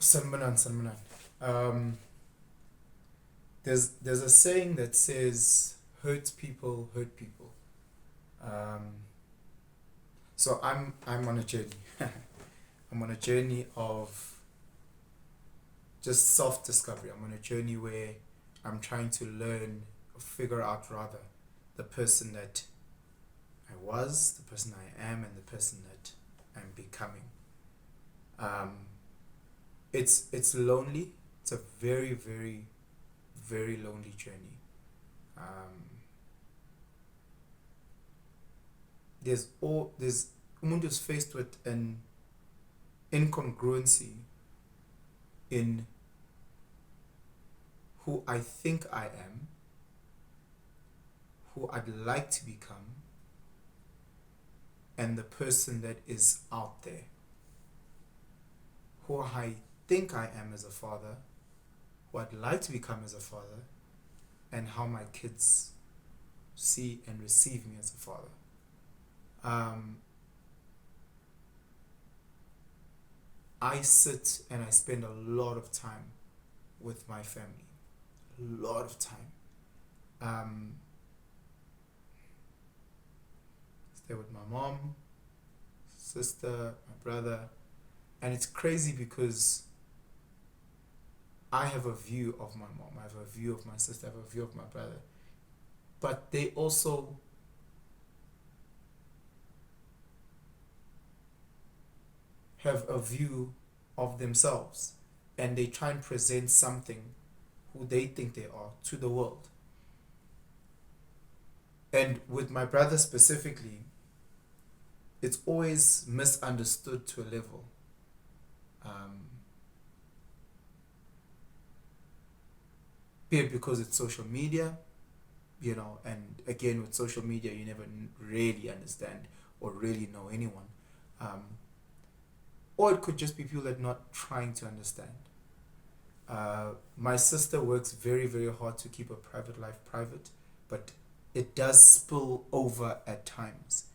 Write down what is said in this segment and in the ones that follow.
Salmanan, Salmanan. Um, there's a saying that says, "Hurt people hurt people." Um, so I'm on a journey. I'm on a journey of just self discovery. I'm on a journey where I'm trying to learn, or figure out rather, the person that I was, the person I am, and the person that I'm becoming. Um, it's lonely. It's a very very very lonely journey. Um, there's umuntu is faced with an incongruency in who I think I am, who I'd like to become, and the person that is out there. Who I think I am as a father, who I'd like to become as a father, and how my kids see and receive me as a father. Um, I sit and I spend a lot of time with my family. A lot of time. Stay with my mom, sister, my brother. And it's crazy because I have a view of my mom, I have a view of my sister, I have a view of my brother. But they also have a view of themselves, and they try and present something who they think they are to the world. And with my brother specifically, it's always misunderstood to a level. Be it because it's social media, and again with social media, you never really understand or really know anyone. Or it could just be people that are not trying to understand. My sister works very, very hard to keep her private life private, but it does spill over at times.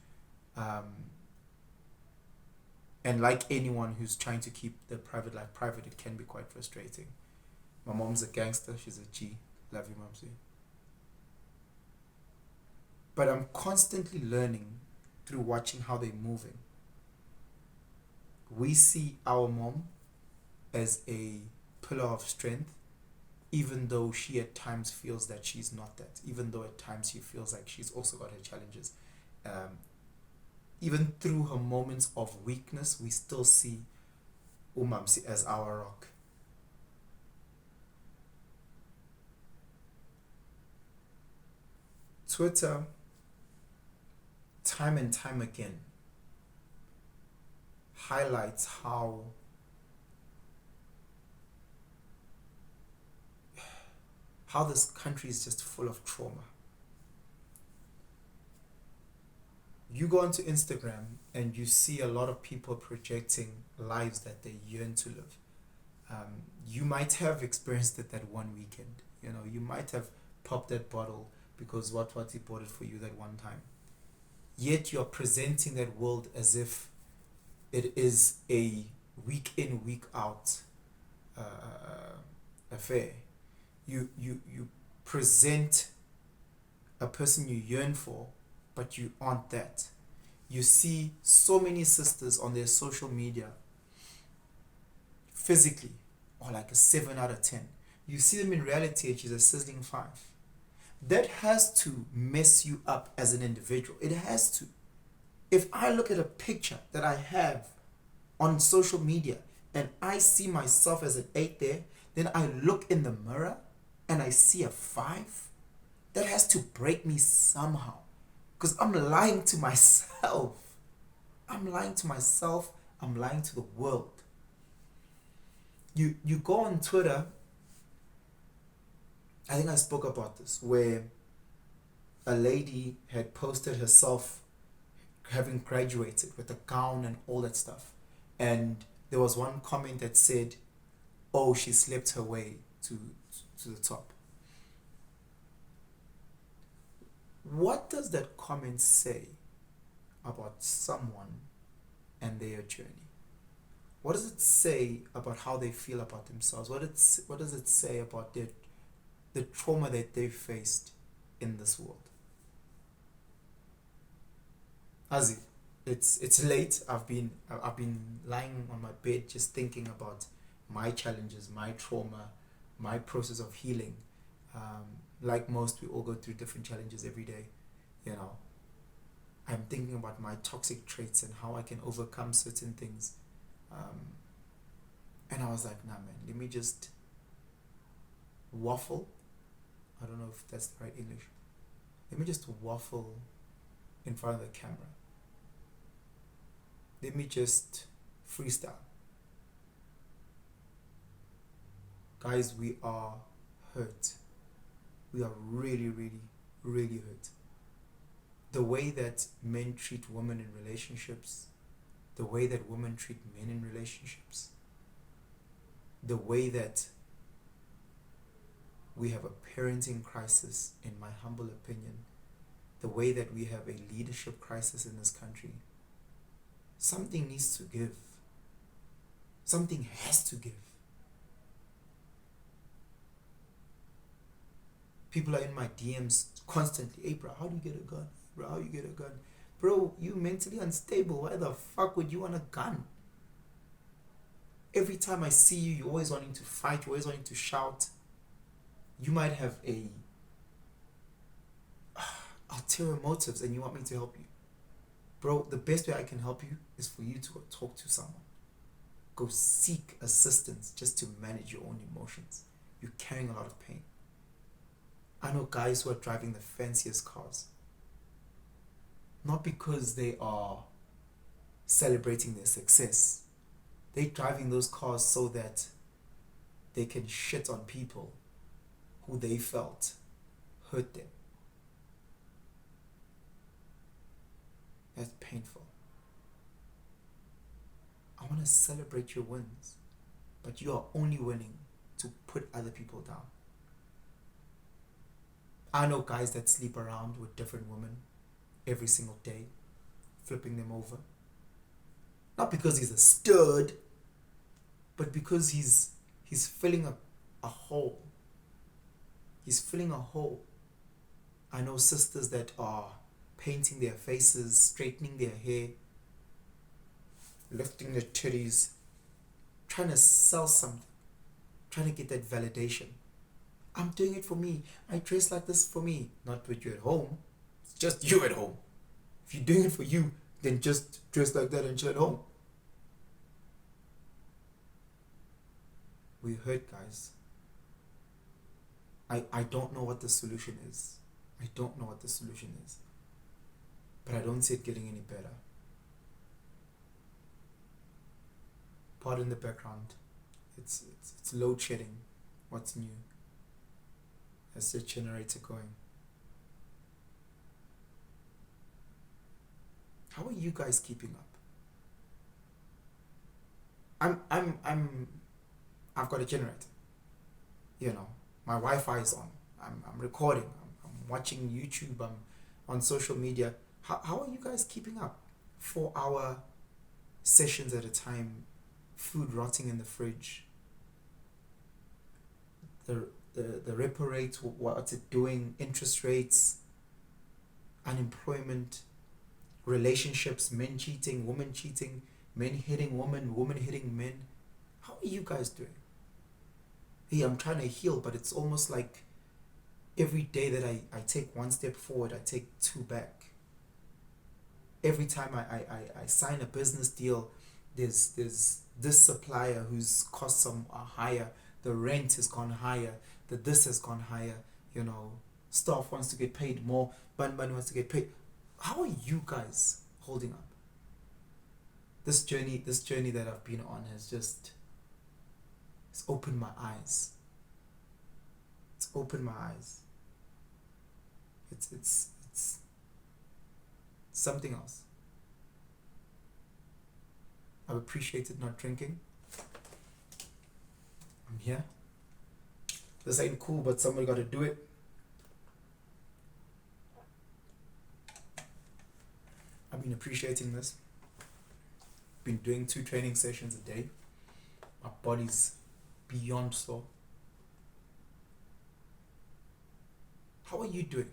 And like anyone who's trying to keep their private life private, it can be quite frustrating. My mom's a gangster, she's a G. Love you, Momsy. But I'm constantly learning through watching how they're moving. We see our mom as a pillar of strength, even though she at times feels that she's not that, even though at times she feels like she's also got her challenges. Even through her moments of weakness, we still see Umamsi as our rock. Twitter, time and time again, highlights how this country is just full of trauma. You go onto Instagram and you see a lot of people projecting lives that they yearn to live. You might have experienced it that one weekend. You might have popped that bottle because what he bought it for you that one time. Yet you're presenting that world as if it is a week in, week out affair. You present a person you yearn for, but you aren't that. You see so many sisters on their social media physically or like a 7 out of 10. You see them in reality and she's a sizzling 5. That has to mess you up as an individual. It has to. If I look at a picture that I have on social media and I see myself as an 8 there, then I look in the mirror and I see a 5, that has to break me somehow. Because I'm lying to myself. I'm lying to myself. I'm lying to the world. You go on Twitter, I think I spoke about this, where a lady had posted herself having graduated with a gown and all that stuff. And there was one comment that said, oh, she slept her way to the top. What does that comment say about someone and their journey? what does it say about how they feel about themselves? What does it say about the trauma that they faced in this world? As it's late. I've been lying on my bed just thinking about my challenges, my trauma, my process of healing. Like most, we all go through different challenges every day. You know, I'm thinking about my toxic traits and how I can overcome certain things. And I was like, nah, man, let me just waffle. I don't know if that's the right English. Let me just waffle in front of the camera. Let me just freestyle. Guys, we are hurt. We are really, really, really hurt. The way that men treat women in relationships, the way that women treat men in relationships, the way that we have a parenting crisis, in my humble opinion, the way that we have a leadership crisis in this country. Something needs to give. Something has to give. People are in my DMs constantly. Hey, bro, how do you get a gun? Bro, how you get a gun? Bro, you mentally unstable. Why the fuck would you want a gun? Every time I see you, you're always wanting to fight. You're always wanting to shout. You might have a ulterior motives and you want me to help you. Bro, the best way I can help you is for you to go talk to someone. Go seek assistance just to manage your own emotions. You're carrying a lot of pain. I know guys who are driving the fanciest cars. Not because they are celebrating their success. They're driving those cars so that they can shit on people who they felt hurt them. That's painful. I want to celebrate your wins, but you are only winning to put other people down. I know guys that sleep around with different women every single day, flipping them over. Not because he's a stud, but because he's filling a hole. He's filling a hole. I know sisters that are painting their faces, straightening their hair, lifting their titties, trying to sell something, trying to get that validation. I'm doing it for me. I dress like this for me. Not with you at home. It's just you at home. If you're doing it for you, then just dress like that and chill at home. We hurt, guys. I don't know what the solution is. I don't know what the solution is. But I don't see it getting any better. Pardon the background. It's load shedding. What's new? That's the generator going. How are you guys keeping up? I've got a generator. You know, my Wi-Fi is on. I'm recording. I'm watching YouTube. I'm on social media. How are you guys keeping up? 4-hour sessions at a time, food rotting in the fridge. The repo rate, what's it doing? Interest rates, unemployment, relationships, men cheating, women cheating, men hitting women, women hitting men. How are you guys doing? Hey, I'm trying to heal, but it's almost like every day that I take one step forward, I take two back. Every time I sign a business deal, there's this supplier whose costs are higher, the rent has gone higher, this has gone higher, you know, staff wants to get paid more, Bunny wants to get paid. How are you guys holding up? This journey that I've been on has just, it's opened my eyes. It's opened my eyes. It's something else. I've appreciated not drinking. I'm here. This ain't cool, but somebody got to do it. I've been appreciating this. been doing 2 training sessions a day. My body's beyond sore. How are you doing?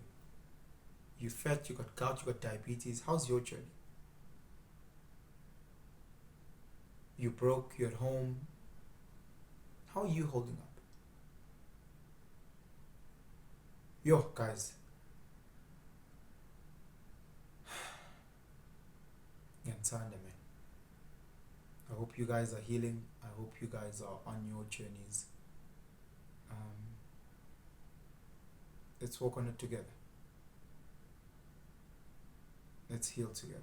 You fat, you got gout, you got diabetes. How's your journey? You broke, you're at home. How are you holding up? Yo, guys. Ngiyathanda, man. I hope you guys are healing. I hope you guys are on your journeys. Let's work on it together. Let's heal together.